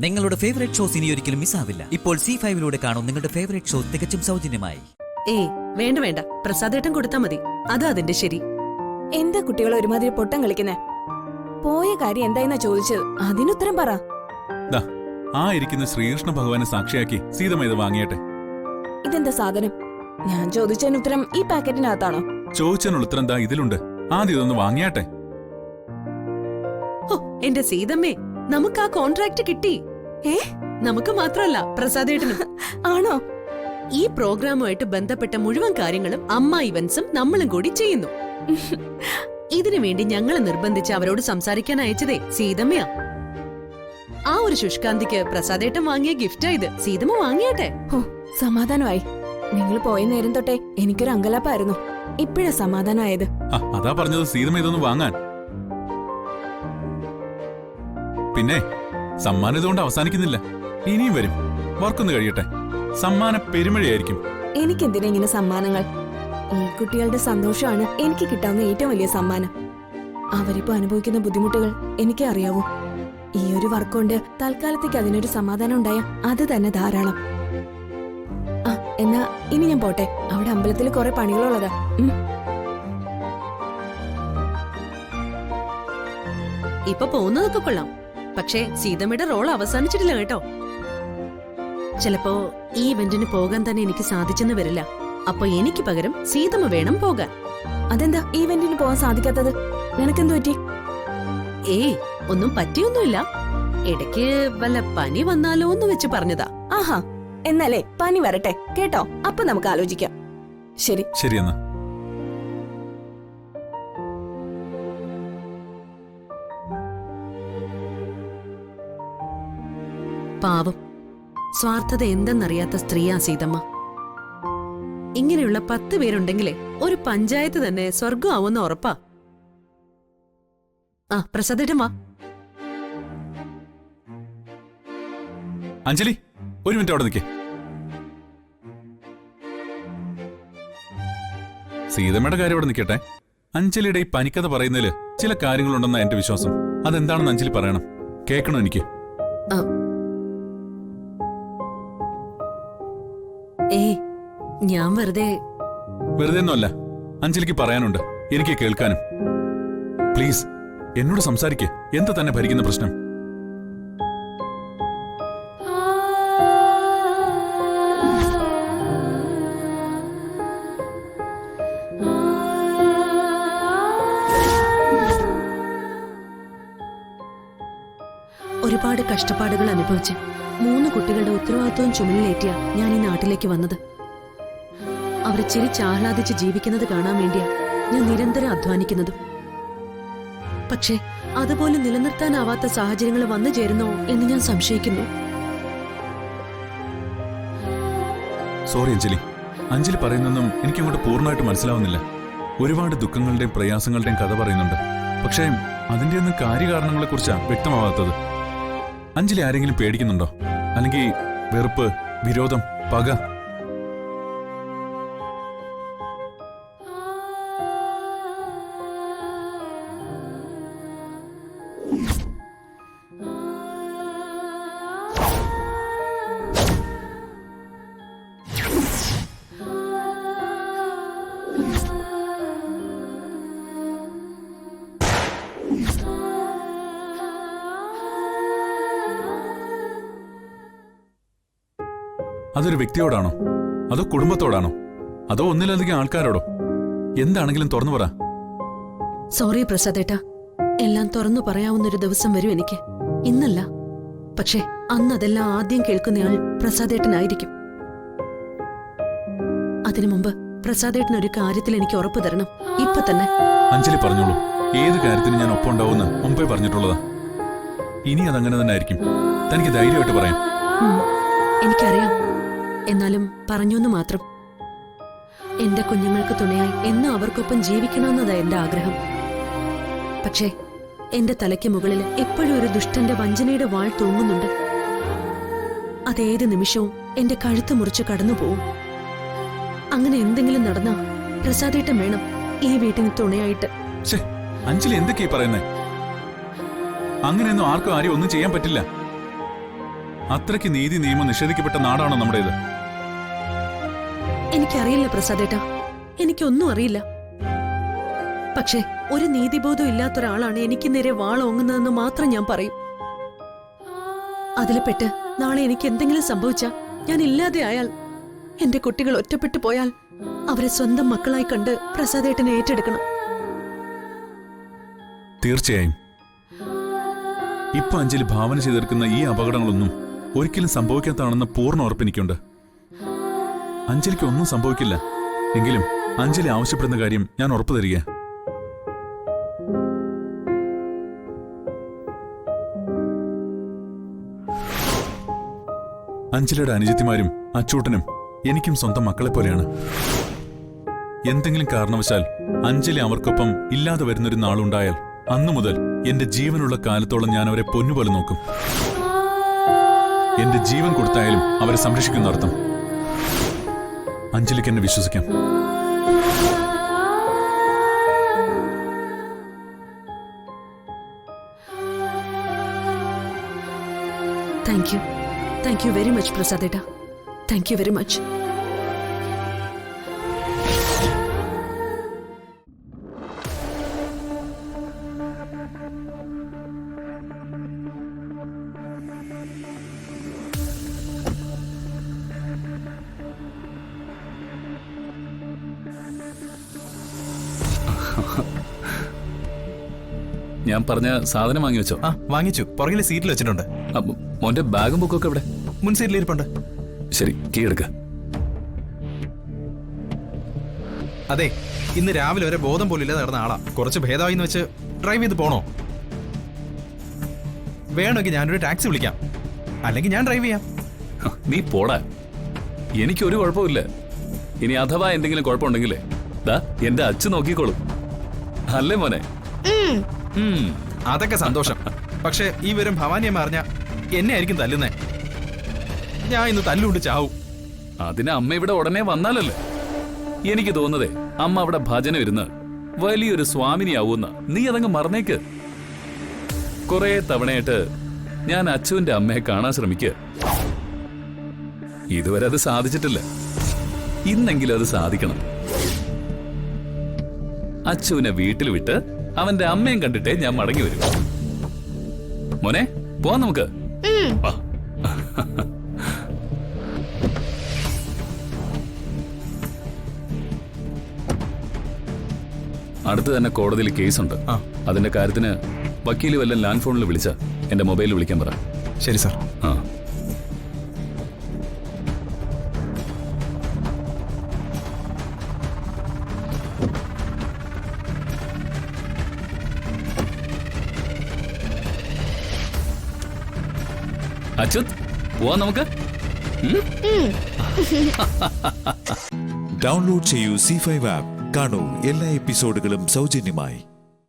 നിങ്ങളുടെ favourite shows ഇനി ഒരിക്കലും മിസ്സാവില്ല. ഇപ്പോൾ C5 കാണും നിങ്ങളുടെ ഫേവറേറ്റ് ഷോ തികച്ചും സൗജന്യമായി. ഏയ് വേണ്ട വേണ്ട, പ്രസാദേട്ടൻ കൊടുത്താ മതി. അതാ അതിന്റെ ശരി. എന്താ കുട്ടികളെ ഒരുമാതിരി പൊട്ടം കളിക്കുന്നേ? പോയ കാര്യം എന്തായെന്നാ ചോദിച്ചത്, അതിനുത്തരം പറ. ആ ഇരിക്കുന്ന ശ്രീകൃഷ്ണ ഭഗവാനെ സാക്ഷിയാക്കി സീതമ്മ ഇത് വാങ്ങിയട്ടെ. ഇതെന്താ സാധനം? ഞാൻ ചോദിച്ചതിന് ഉത്തരം ഈ പാക്കറ്റിനകത്താണോ? ചോദിച്ചതിനുള്ള ഉത്തരം ദാ ഇതിലുണ്ട്. ആദ്യം ഇതൊന്ന് വാങ്ങിയാട്ടെ. എന്റെ സീതമ്മേ, നമുക്ക് ആ കോൺട്രാക്ട് കിട്ടി. നമുക്ക് മാത്രമല്ല, പ്രസാദേട്ടനും. ആണോ? ഈ പ്രോഗ്രാമുമായിട്ട് ബന്ധപ്പെട്ട മുഴുവൻ കാര്യങ്ങളും അമ്മ ഇവന്റ്സും നമ്മളും കൂടി ചെയ്യുന്നു. ഇതിനു വേണ്ടി ഞങ്ങളെ നിർബന്ധിച്ച് അവരോട് സംസാരിക്കാൻ അയച്ചതേ സീതമ്മയാ. ആ ഒരു ശുഷ്കാന്തിക്ക് പ്രസാദേട്ടൻ വാങ്ങിയ ഗിഫ്റ്റാ ഇത്. സീതമ്മ വാങ്ങിയാട്ടെ. സമാധാനമായി. നിങ്ങൾ പോയ നേരം തൊട്ടേ എനിക്കൊരു അങ്കലാപ്പായിരുന്നു. ഇപ്പോഴാ സമാധാനമായത്. അതാ പറഞ്ഞത് സീതമ്മ ഇതൊന്ന് വാങ്ങാൻ. പിന്നെ സമ്മാനം ഇതുകൊണ്ട് അവസാനിക്കുന്നില്ല, ഇനിയും വരും. വർക്കൊന്ന് കഴിയട്ടെ. സമ്മാന പെരുമഴയായിരിക്കും. എനിക്കെന്തിനാ ഇങ്ങനെ സമ്മാനങ്ങൾ? ഈ കുട്ടികളുടെ സന്തോഷമാണ് എനിക്ക് കിട്ടാവുന്ന ഏറ്റവും വലിയ സമ്മാനം. അവരിപ്പോ അനുഭവിക്കുന്ന ബുദ്ധിമുട്ടുകൾ എനിക്ക് അറിയാവൂ. ഈ ഒരു വർക്കൊണ്ട് തൽക്കാലത്തേക്ക് അതിനൊരു സമാധാനം ഉണ്ടായ അത് തന്നെ ധാരാളം. എന്നാ ഇനി ഞാൻ പോട്ടെ. അവിടെ അമ്പലത്തിൽ കുറെ പണികളുള്ളതാ. ഇപ്പൊ പോകുന്നതൊക്കെ കൊള്ളാം, പക്ഷേ സീതമ്മയുടെ റോൾ അവസാനിച്ചിട്ടില്ല കേട്ടോ. ചിലപ്പോ ഈ ഇവന്റിന് പോകാൻ തന്നെ എനിക്ക് സാധിച്ചെന്ന് വരില്ല. അപ്പൊ എനിക്ക് പകരം സീതമ്മ വേണം പോകാൻ. അതെന്താ ഈവന്റിന് പോകാൻ സാധിക്കാത്തത്? നിനക്കെന്തു പറ്റി? ഏയ് ഒന്നും പറ്റിയൊന്നുമില്ല. ഇടയ്ക്ക് വല്ല പനി വന്നാലോ എന്ന് വെച്ച് പറഞ്ഞതാ. ആഹാ, എന്നാലേ പനി വരട്ടെ കേട്ടോ, അപ്പൊ നമുക്ക് ആലോചിക്കാം. ശരി ശരിയെന്നാ. പാവം, സ്വാർത്ഥത എന്തെന്നറിയാത്ത സ്ത്രീയാ സീതമ്മ. ഇങ്ങനെയുള്ള 10 പേരുണ്ടെങ്കിലേ ഒരു പഞ്ചായത്ത് തന്നെ സ്വർഗം ആവുന്ന ഉറപ്പാ. പ്രസാദേട്ടൻ വാ. അഞ്ജലി, ഒരു മിനിറ്റ് അവിടെ നിൽക്കേ. സീതമ്മയുടെ കാര്യം അവിടെ നിൽക്കട്ടെ. അഞ്ജലിയുടെ ഈ പനിക്കഥ പറയുന്നതില് ചില കാര്യങ്ങളുണ്ടെന്ന എന്റെ വിശ്വാസം. അതെന്താണെന്ന് അഞ്ജലി പറയണം. കേൾക്കണോ എനിക്ക്? ഞാൻ വെറുതെ ഒന്നുമല്ല. അഞ്ജലിക്ക് പറയാനുണ്ട്, എനിക്ക് കേൾക്കാനും. പ്ലീസ് എന്നോട് സംസാരിക്കേ. എന്ത് തന്നെ ഭരിക്കുന്ന പ്രശ്നം? ഒരുപാട് കഷ്ടപ്പാടുകൾ അനുഭവിച്ച് 3 കുട്ടികളുടെ ഉത്തരവാദിത്വവും ചുമലിലേറ്റിയ ഞാൻ ഈ നാട്ടിലേക്ക് വന്നത്. അവർ ചിരിച്ചാഹ്ലാദിച്ച് ജീവിക്കുന്നത് കാണാൻ വേണ്ടിയാ ഞാൻ നിരന്തരം അധ്വാനിക്കുന്നതും. പക്ഷേ അതുപോലെ നിലനിർത്താനാവാത്ത സാഹചര്യങ്ങൾ വന്നു ചേരുന്നോ എന്ന് ഞാൻ സംശയിക്കുന്നു. സോറി അഞ്ജലി. അഞ്ജലി പറയുന്നൊന്നും എനിക്കങ്ങോട്ട് പൂർണ്ണമായിട്ട് മനസ്സിലാവുന്നില്ല. ഒരുപാട് ദുഃഖങ്ങളുടെയും പ്രയാസങ്ങളുടെയും കഥ പറയുന്നുണ്ട്. പക്ഷേ അതിന്റെ ഒന്നും കാര്യകാരണങ്ങളെ കുറിച്ചാ വ്യക്തമാവാത്തത്. അഞ്ജലി ആരെങ്കിലും പേടിക്കുന്നുണ്ടോ? അല്ലെങ്കിൽ വെറുപ്പ്, വിരോധം, പക? അതൊരു വ്യക്തിയോടാണോ, അതോ കുടുംബത്തോടാണോ, അതോ ഒന്നിലധികം ആൾക്കാരോടോ? എന്താണെങ്കിലും തുറന്നു പറ. സോറി പ്രസാദേട്ടാ, എല്ലാം തുറന്നു പറയാവുന്നൊരു ദിവസം വരും എനിക്ക്. ഇന്നല്ല, പക്ഷേ അന്ന് അതെല്ലാം ആദ്യം കേൾക്കുന്നയാൾ പ്രസാദേട്ടനായിരിക്കും. അതിനു മുമ്പ് പ്രസാദേട്ടനൊരു കാര്യത്തിൽ എനിക്ക് ഉറപ്പ് തരണം, ഇപ്പൊ തന്നെ. അഞ്ജലി പറഞ്ഞോളൂ. ഏത് കാര്യത്തിനും ഞാൻ ഒപ്പം ഉണ്ടാവുമെന്ന് മുമ്പേ പറഞ്ഞിട്ടുള്ളതാ. ഇനി അതങ്ങനെ തന്നെ ആയിരിക്കും. തനിക്ക് ധൈര്യമായിട്ട് പറയാം. എനിക്കറിയാം, എന്നാലും പറഞ്ഞൂന്ന് മാത്രം. എന്റെ കുഞ്ഞുങ്ങൾക്ക് തുണയായി എന്നും അവർക്കൊപ്പം ജീവിക്കണമെന്നതാ എന്റെ ആഗ്രഹം. പക്ഷേ എന്റെ തലയ്ക്ക് മുകളിൽ എപ്പോഴും ഒരു ദുഷ്ടന്റെ വഞ്ചനയുടെ വാൾ തൂങ്ങുന്നുണ്ട്. അതേത് നിമിഷവും എന്റെ കഴുത്ത് മുറിച്ച് കടന്നുപോകും. അങ്ങനെ എന്തെങ്കിലും നടന്നാ പ്രസാദേട്ടൻ വേണം ഈ വീട്ടിന് തുണയായിട്ട്. അഞ്ജലി എന്തൊക്കെയാ പറയുന്നേ? അങ്ങനെയൊന്നും ആർക്കും ആരും ഒന്നും ചെയ്യാൻ പറ്റില്ല. അത്രയ്ക്ക് നീതി നിയമം നിഷേധിക്കപ്പെട്ട നാടാണോ നമ്മുടേത്? എനിക്കറിയില്ല പ്രസാദേട്ടാ, എനിക്കൊന്നും അറിയില്ല. പക്ഷേ ഒരു നീതിബോധം ഇല്ലാത്തൊരാളാണ് എനിക്ക് നേരെ വാളോങ്ങുന്നതെന്ന് മാത്രം ഞാൻ പറയും. അതിൽ പെട്ട് നാളെ എനിക്ക് എന്തെങ്കിലും സംഭവിച്ചാൽ, ഞാൻ ഇല്ലാതെ ആയാൽ, എന്റെ കുട്ടികൾ ഒറ്റപ്പെട്ടു പോയാൽ അവരെ സ്വന്തം മക്കളായി കണ്ട് പ്രസാദേട്ടനെ ഏറ്റെടുക്കണം. തീർച്ചയായും. ഇപ്പൊ അഞ്ജലി ഭാവന ചെയ്തെടുക്കുന്ന ഈ അപകടങ്ങളൊന്നും ഒരിക്കലും സംഭവിക്കാത്തതാണെന്ന പൂർണ്ണ ഉറപ്പെനിക്കുണ്ട്. അഞ്ജലിക്ക് ഒന്നും സംഭവിക്കില്ല. എങ്കിലും അഞ്ജലി ആവശ്യപ്പെടുന്ന കാര്യം ഞാൻ ഉറപ്പു തരിക. അഞ്ജലിയുടെ അനുജത്തിമാരും അച്ചൂട്ടനും എനിക്കും സ്വന്തം മക്കളെ പോലെയാണ്. എന്തെങ്കിലും കാരണവശാൽ അഞ്ജലി അവർക്കൊപ്പം ഇല്ലാതെ വരുന്നൊരു നാളുണ്ടായാൽ അന്നു മുതൽ എന്റെ ജീവനുള്ള കാലത്തോളം ഞാൻ അവരെ പൊന്നുപോലെ നോക്കും. എന്റെ ജീവൻ കൊടുത്തായാലും അവരെ സംരക്ഷിക്കുന്ന അർത്ഥം. അഞ്ജലിക്ക് എന്നെ വിശ്വസിക്കാം. താങ്ക് യു വെരി മച്ച് പ്രസാദേട്ടാ. Thank you very much. ഞാൻ പറഞ്ഞ സാധനം വാങ്ങി വെച്ചോ? വാങ്ങിച്ചു. പുറകിലെ സീറ്റിൽ വെച്ചിട്ടുണ്ട്. മോന്റെ ബാഗും ബുക്കൊക്കെ ഇവിടെ മുൻ സീറ്റിൽ ഇരിപ്പുണ്ട്. ശരി, കീ എടുക്ക. അതെ, ഇന്ന് രാവിലെ വരെ ബോധം പോലില്ലാതെ നടന്ന ആളാ. കുറച്ച് ഭേദമായി വെച്ച് ഡ്രൈവ് ചെയ്ത് പോണോ? വേണമെങ്കിൽ ഞാനൊരു ടാക്സി വിളിക്കാം, അല്ലെങ്കിൽ ഞാൻ ഡ്രൈവ് ചെയ്യാം. നീ പോടാ, എനിക്കൊരു കുഴപ്പമില്ല. ഇനി അഥവാ എന്തെങ്കിലും കുഴപ്പമുണ്ടെങ്കിലേ ദാ എന്റെ അച്ഛൻ നോക്കിക്കോളും. അല്ലേ മോനെ? അതൊക്കെ സന്തോഷം. പക്ഷെ ഈ വിവരം ഭവാനിയമ്മ അറിഞ്ഞ എന്നെ ആയിരിക്കും തല്ലുന്നേ. ഞാൻ ഇന്ന് തല്ലുകൊണ്ട് ചാവും. അതിന് അമ്മ ഇവിടെ ഉടനെ വന്നാലല്ലേ? എനിക്ക് തോന്നുന്നതേ അമ്മ അവിടെ ഭജന ഇരുന്ന് വലിയൊരു സ്വാമിനിയാവൂന്ന. നീ അതങ്ങ് മറന്നേക്ക്. കുറെ തവണയായിട്ട് ഞാൻ അച്ചുവിന്റെ അമ്മയെ കാണാൻ ശ്രമിക്കുക. ഇതുവരെ അത് സാധിച്ചിട്ടില്ല. ഇന്നെങ്കിലും അത് സാധിക്കണം. അച്ചുവിനെ വീട്ടിൽ വിട്ട് അവന്റെ അമ്മയും കണ്ടിട്ടേ ഞാൻ മടങ്ങി വരും. മോനെ, പോവാം നമുക്ക്. അടുത്ത് തന്നെ കോടതിയിൽ കേസുണ്ട്. അതിന്റെ കാര്യത്തിന് വക്കീല് വല്ല ലാൻഡ് ഫോണിൽ വിളിച്ച എന്റെ മൊബൈലിൽ വിളിക്കാൻ പറ. ശരി സാർ. അച്യുത്, പോവാം നമുക്ക്. ഡൗൺലോഡ് ചെയ്യൂ C5 ആപ്പ്. കാണൂ എല്ലാ എപ്പിസോഡുകളും സൗജന്യമായി.